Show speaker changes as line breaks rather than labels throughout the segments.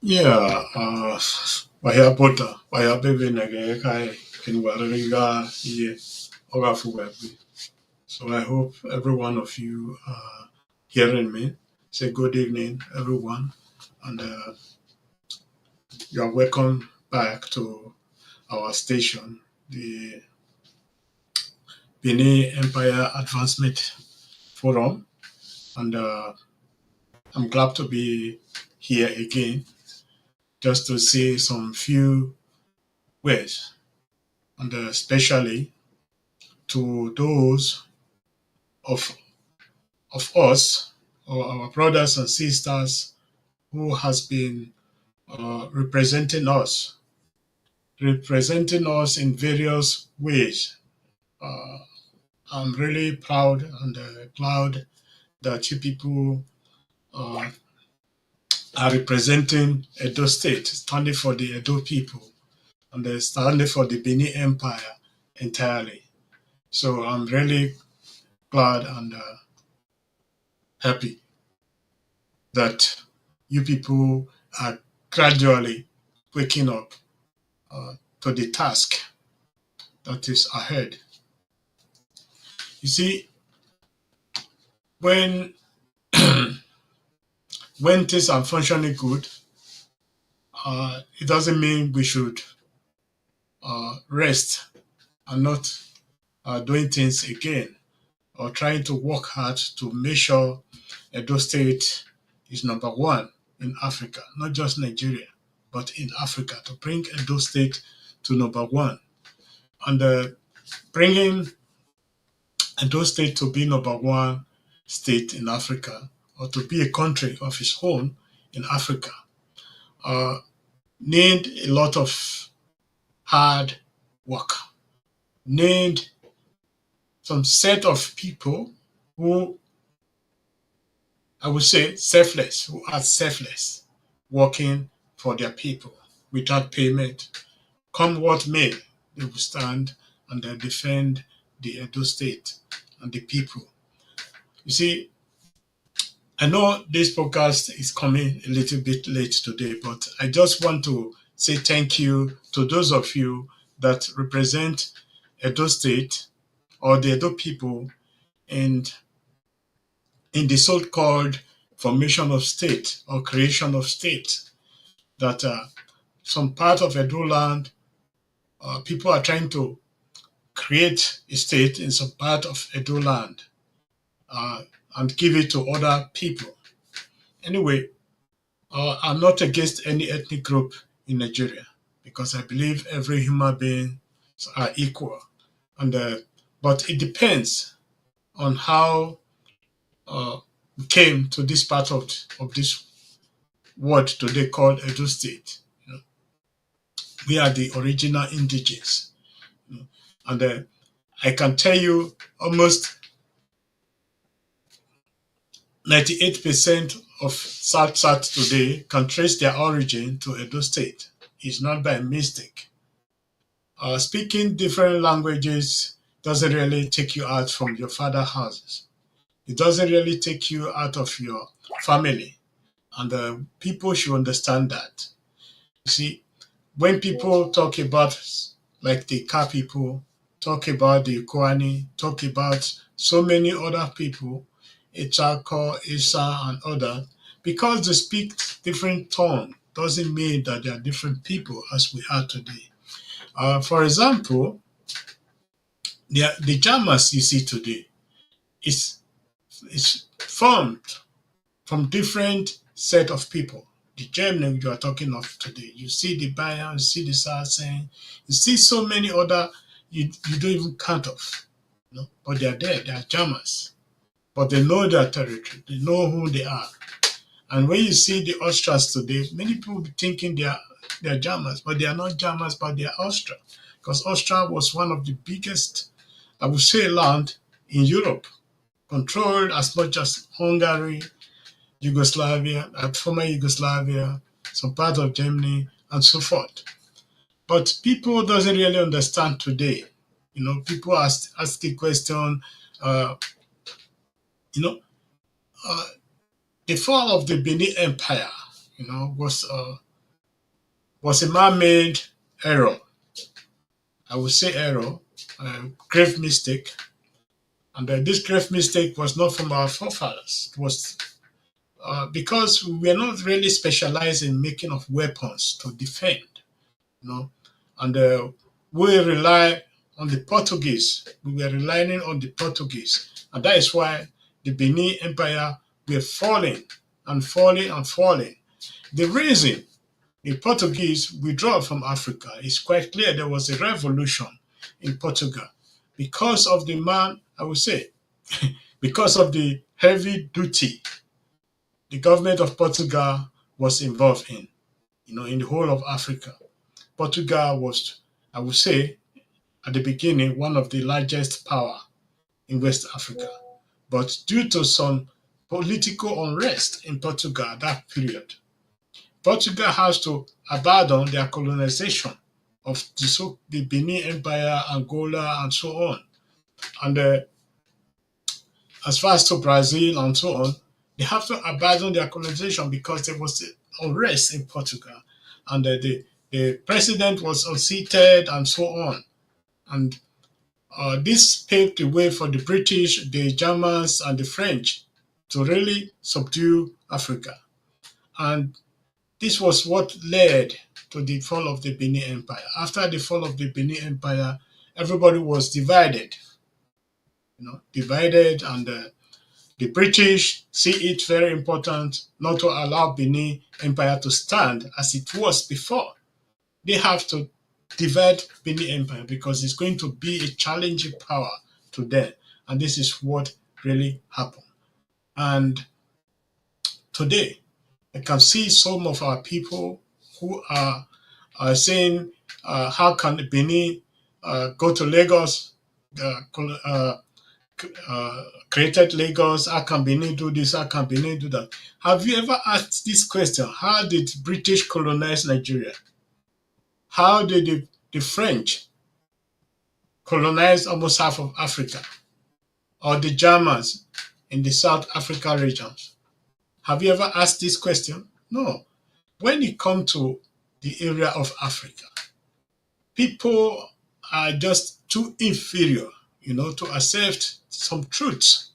Yeah, waya bebe nage kai kinwariga ye ogafu webi. So I hope every one of you are hearing me. Say good evening, everyone, and you are welcome back to our station, the Benin Empire Advancement Forum, and I'm glad to be here again just to say some few words, and especially to those of us or our brothers and sisters who has been representing us in various ways. Uh, I'm really proud and glad that you people uh, are representing Edo State, standing for the Edo people, and standing for the Benin Empire entirely. So I'm really glad and happy that you people are gradually waking up uh, to the task that is ahead. You see, when when things are functioning good, it doesn't mean we should rest and not doing things again or trying to work hard to make sure Edo State is number one in Africa, not just Nigeria, but in Africa, to bring Edo State to number one. And bringing Edo State to be number one state in Africa or to be a country of its own in Africa uh, need a lot of hard work, need some set of people who I would say selfless, who are selfless, working for their people without payment. Come what may, they will stand and they defend the Edo State and the people. You see, I know this podcast is coming a little bit late today, but I just want to say thank you to those of you that represent Edo State or the Edo people in the so-called formation of state or creation of state. That some part of Edo land, people are trying to create a state in some part of Edo land uh, and give it to other people. Anyway, I'm not against any ethnic group in Nigeria because I believe every human being are equal. And but it depends on how uh, we came to this part of this world today called Edo State. You know, we are the original indigenes, you know, and I can tell you almost 98% of South South today can trace their origin to Edo State. It's not by mistake. Speaking different languages doesn't really take you out from your father houses. It doesn't really take you out of your family. And people should understand that. You see, when people talk about, like the Ka people, talk about the Kwani, talk about so many other people, Echako, Isa, and others, because they speak different tongue doesn't mean that they are different people as we are today. For example, the Jamas you see today is formed from different set of people. The German you are talking of today, you see the Bayan, you see the Saracen, you see so many other you don't even count of, you know? But they are there. They are Germans, but they know their territory. They know who they are. And when you see the Austrians today, many people be thinking they are Germans, but they are not Germans, but they are Austria, because Austria was one of the biggest, I would say, land in Europe, controlled as much as Hungary, Yugoslavia, former Yugoslavia, some part of Germany, and so forth. But people doesn't really understand today. You know, people ask the question. Uh, you know, uh, the fall of the Benin Empire, you know, was was a man-made error. I would say error, a grave mistake. And this grave mistake was not from our forefathers. It was because we are not really specialized in making of weapons to defend, you know, and we rely on the Portuguese. We were relying on the Portuguese, and that is why the Benin Empire were falling and falling and falling. The reason the Portuguese withdraw from Africa is quite clear. There was a revolution in Portugal because of the man, I would say, because of the heavy duty the government of Portugal was involved in, in the whole of Africa. Portugal was, I would say, at the beginning, one of the largest power in West Africa. But due to some political unrest in Portugal at that period, Portugal has to abandon their colonization of the Benin Empire, Angola, and so on. And as far as to Brazil and so on, they have to abandon their colonization because there was unrest in Portugal. And the president was unseated and so on. And this paved the way for the British, the Germans, and the French to really subdue Africa. And this was what led to the fall of the Benin Empire. After the fall of the Benin Empire, everybody was divided, divided, and the British see it very important not to allow Benin Empire to stand as it was before. They have to divide Benin Empire because it's going to be a challenging power to them. And this is what really happened. And today, I can see some of our people who are saying, how can Benin go to Lagos, created Lagos, how can Benin do this, how can Benin do that? Have you ever asked this question? How did British colonize Nigeria? How did the French colonize almost half of Africa? Or the Germans in the South Africa regions? Have you ever asked this question? No. When it comes to the area of Africa, people are just too inferior, to accept some truths.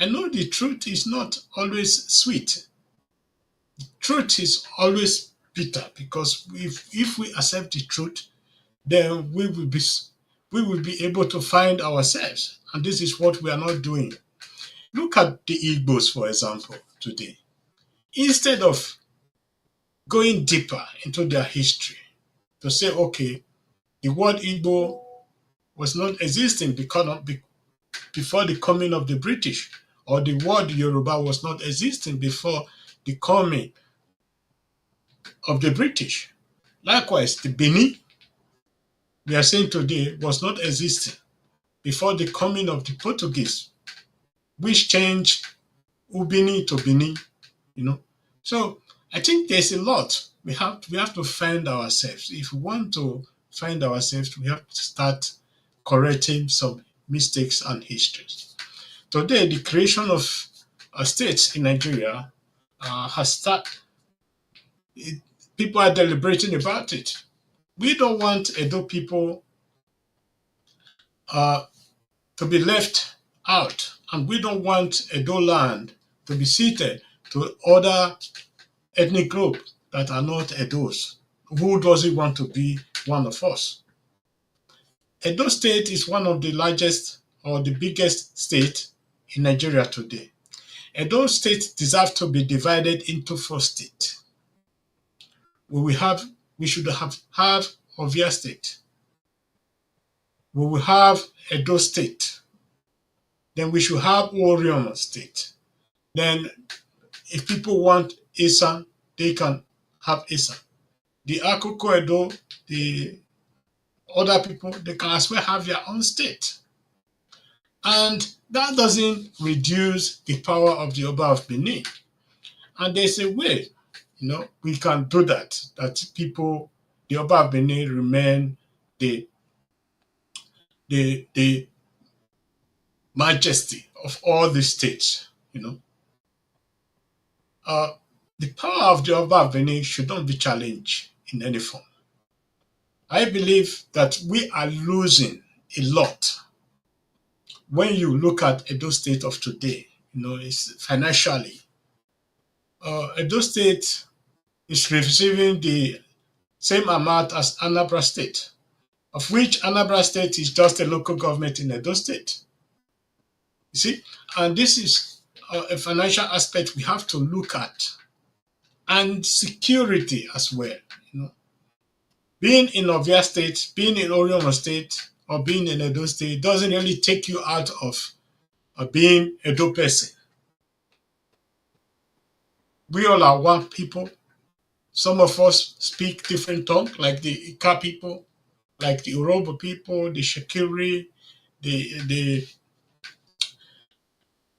I know the truth is not always sweet. Truth is always bitter because if we accept the truth, then we will be able to find ourselves. And this is what we are not doing. Look at the Igbos, for example, today. Instead of going deeper into their history to say, okay, the word Igbo was not existing before the coming of the British, or the word Yoruba was not existing before the coming of the British. Likewise, the Benin, we are saying today, was not existing before the coming of the Portuguese, which changed Ubini to Benin. So I think there's a lot. We have to find ourselves. If we want to find ourselves, we have to start correcting some mistakes and histories. Today, the creation of states in Nigeria has started. People are deliberating about it. We don't want Edo people to be left out, and we don't want Edo land to be ceded to other ethnic groups that are not Edos. Who doesn't want to be one of us? Edo State is one of the largest or the biggest state in Nigeria today. Edo State deserves to be divided into 4 states. We should have Ovia State. We will have Edo State. Then we should have Orioma State. Then if people want Isan, they can have Isan. The Akoko Edo, the other people, they can as well have their own state. And that doesn't reduce the power of the Oba of Benin. And there's a way, we can do that people, the Oba of Benin remain the majesty of all the states. The power of the Oba of Benin should not be challenged in any form. I believe that we are losing a lot when you look at Edo State of today. It's financially. Edo State is receiving the same amount as Anambra State, of which Anambra State is just a local government in Edo State. You see, and this is a financial aspect we have to look at, and security as well. Being in Ovia State, being in Orion State, or being in Edo State doesn't really take you out of being Edo person. We all are one people. Some of us speak different tongue, like the Ika people, like the Urobo people, the Shakiri, the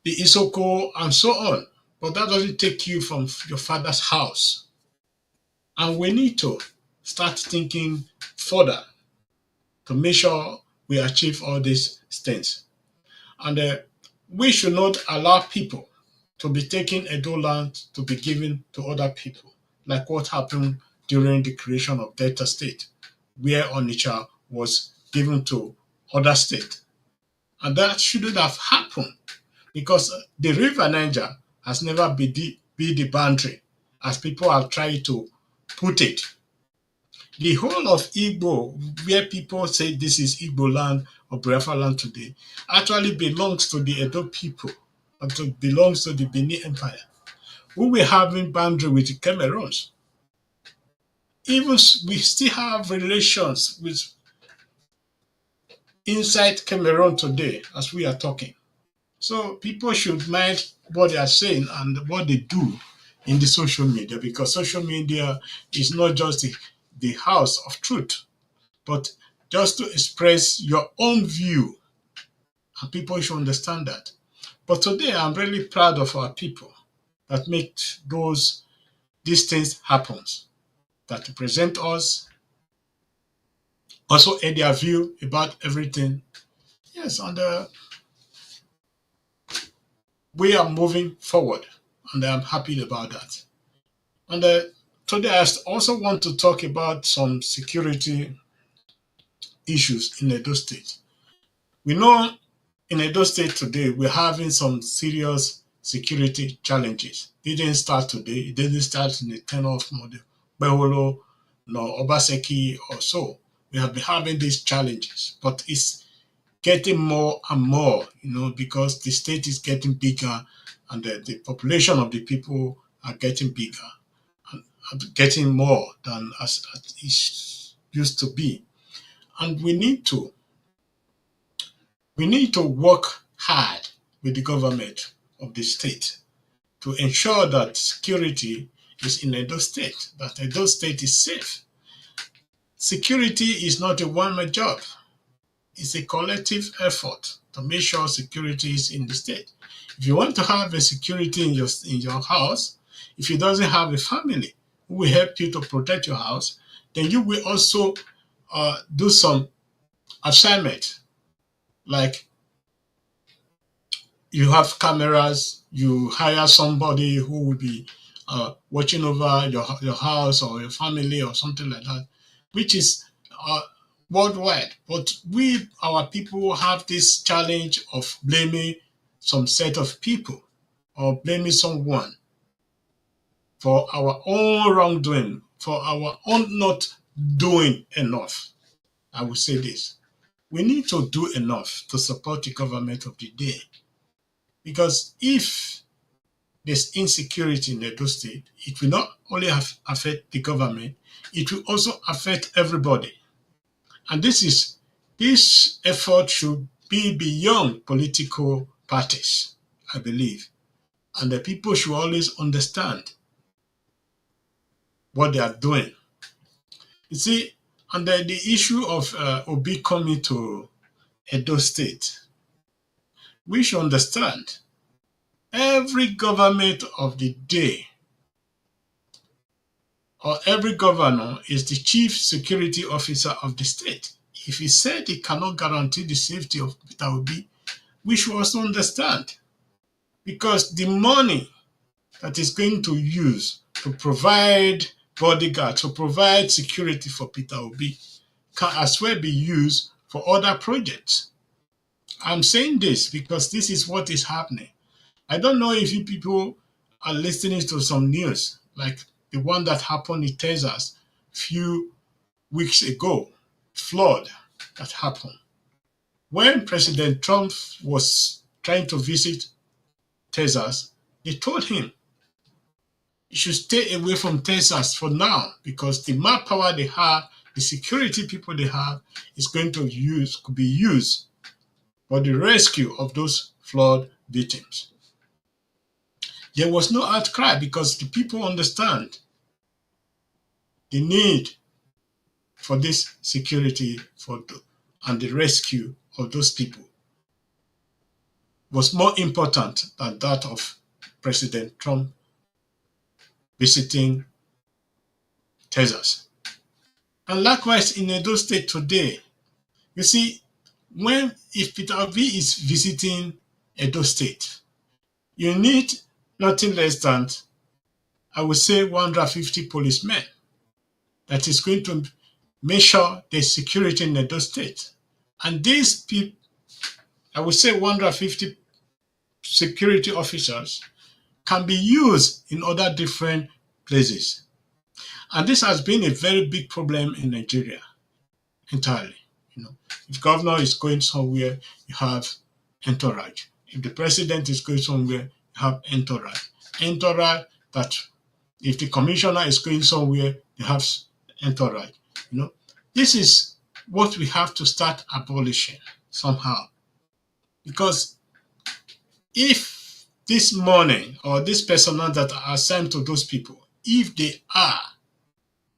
Isoko, and so on. But that doesn't take you from your father's house. And we need to start thinking further to make sure we achieve all these things. And we should not allow people to be taking Edo land to be given to other people, like what happened during the creation of Delta State, where Onitsha was given to other states. And that shouldn't have happened because the River Niger has never been the boundary, as people have tried to put it. The whole of Igbo, where people say this is Igbo land or Biafra land today, actually belongs to the Edo people, and belongs to the Benin Empire, who were having boundary with the Cameroons. Even we still have relations with inside Cameroon today as we are talking. So people should mind what they are saying and what they do in the social media, because social media is not just the house of truth, but just to express your own view, and people should understand that. But today, I'm really proud of our people that make these things happen, that represent us, also add their view about everything. Yes, and we are moving forward, and I'm happy about that. And today, I also want to talk about some security issues in Edo State. We know in Edo State today, we're having some serious security challenges. It didn't start today. It didn't start in the tenure of Model Beholo, nor Obaseki or so. We have been having these challenges, but it's getting more and more, because the state is getting bigger and the population of the people are getting bigger and getting more than as it used to be. And we need to work hard with the government of the state to ensure that security is in Edo State, that Edo State is safe. Security is not a one-man job. It's a collective effort to make sure security is in the state. If you want to have a security in your house, if you doesn't have a family who will help you to protect your house, then you will also do some assignment, like you have cameras, you hire somebody who will be watching over your house or your family or something like that, which is worldwide. But our people have this challenge of blaming some set of people or blaming someone for our own wrongdoing, for our own not doing enough. I will say this. We need to do enough to support the government of the day. Because if there's insecurity in Edo State, it will not only affect the government, it will also affect everybody. And this effort should be beyond political parties, I believe. And the people should always understand what they are doing. You see, and the issue of Obi coming to Edo State, we should understand every government of the day or every governor is the chief security officer of the state. If he said he cannot guarantee the safety of Peter Obi, we should also understand, because the money that is going to use to provide bodyguard to provide security for Peter Obi can as well be used for other projects. I'm saying this because this is what is happening. I don't know if you people are listening to some news like the one that happened in Texas a few weeks ago, flood that happened. When President Trump was trying to visit Texas, they told him he should stay away from Texas for now because the manpower they have, the security people they have, is going to could be used for the rescue of those flood victims. There was no outcry because the people understand the need for this security and the rescue of those people was more important than that of President Trump visiting Texas. And likewise in Edo State today, you see, if Peter Obi is visiting Edo State, you need nothing less than, I would say, 150 policemen that is going to make sure there's security in Edo State. And these people, I would say 150 security officers, can be used in other different places. And this has been a very big problem in Nigeria entirely. If governor is going somewhere, you have entourage. If the president is going somewhere, you have entourage. Entourage that if the commissioner is going somewhere, you have entourage. This is what we have to start abolishing somehow. Because if this money or this personnel that are assigned to those people, if they are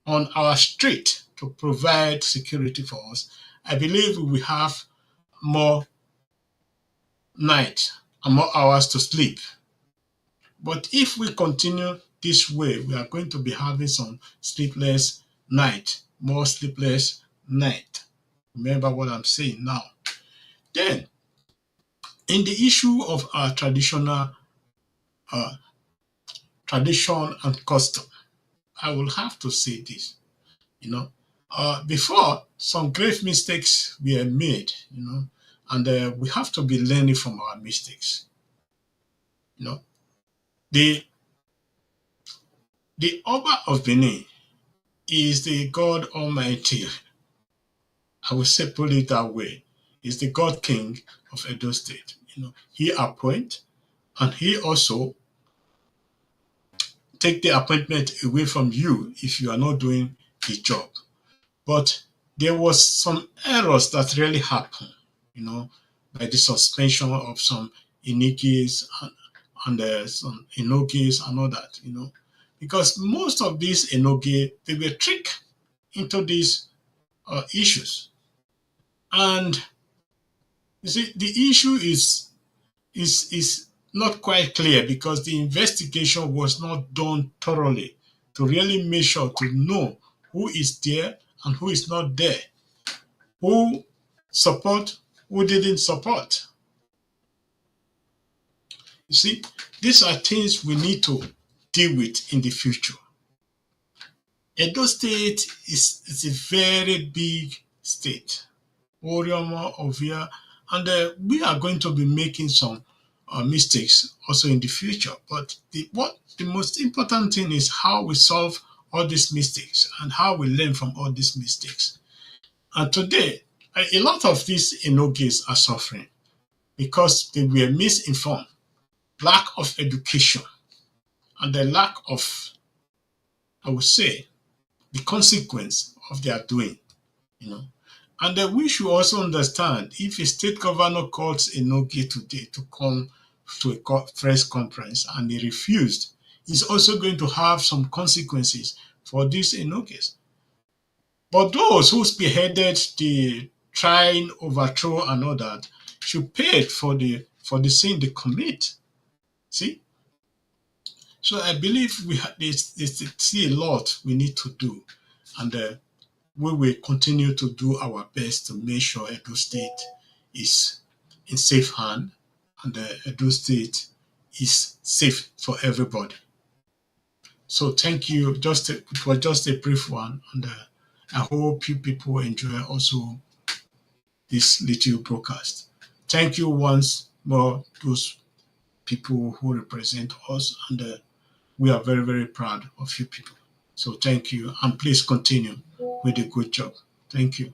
on our street to provide security for us, I believe we will have more night and more hours to sleep. But if we continue this way, we are going to be having some sleepless night, more sleepless night. Remember what I'm saying now. Then, in the issue of our tradition and custom, I will have to say this. Before, some grave mistakes were made, and we have to be learning from our mistakes. The Oba of Benin is the God Almighty. I will say, put it that way. Is the God King of Edo State. He appoints, and he also take the appointment away from you if you are not doing the job. But there was some errors that really happened, by the suspension of some Inikis and some Enogis and all that, because most of these Enogi, they were tricked into these issues. And you see, the issue is not quite clear because the investigation was not done thoroughly to really make sure to know who is there and who is not there, who support, who didn't support. You see, these are things we need to deal with in the future. Edo State is a very big state. Orioma, Ovia, and we are going to be making some mistakes also in the future. But the most important thing is how we solve all these mistakes and how we learn from all these mistakes. And today, a lot of these Enogis are suffering because they were misinformed, lack of education, and the lack of, I would say, the consequence of their doing, And then we should also understand if a state governor calls Enogi today to come to a press conference and he refused, he's also going to have some consequences for these Enogis. But those who spearheaded the trying, overthrow, and all that should pay for the sin they commit. See? So I believe there's still a lot we need to do. And we will continue to do our best to make sure Edo State is in safe hand and Edo State is safe for everybody. So thank you. It was just a brief one, and I hope you people enjoy also this little broadcast. Thank you once more, those people who represent us, and we are very, very proud of you people. So thank you, and please continue with the good job. Thank you.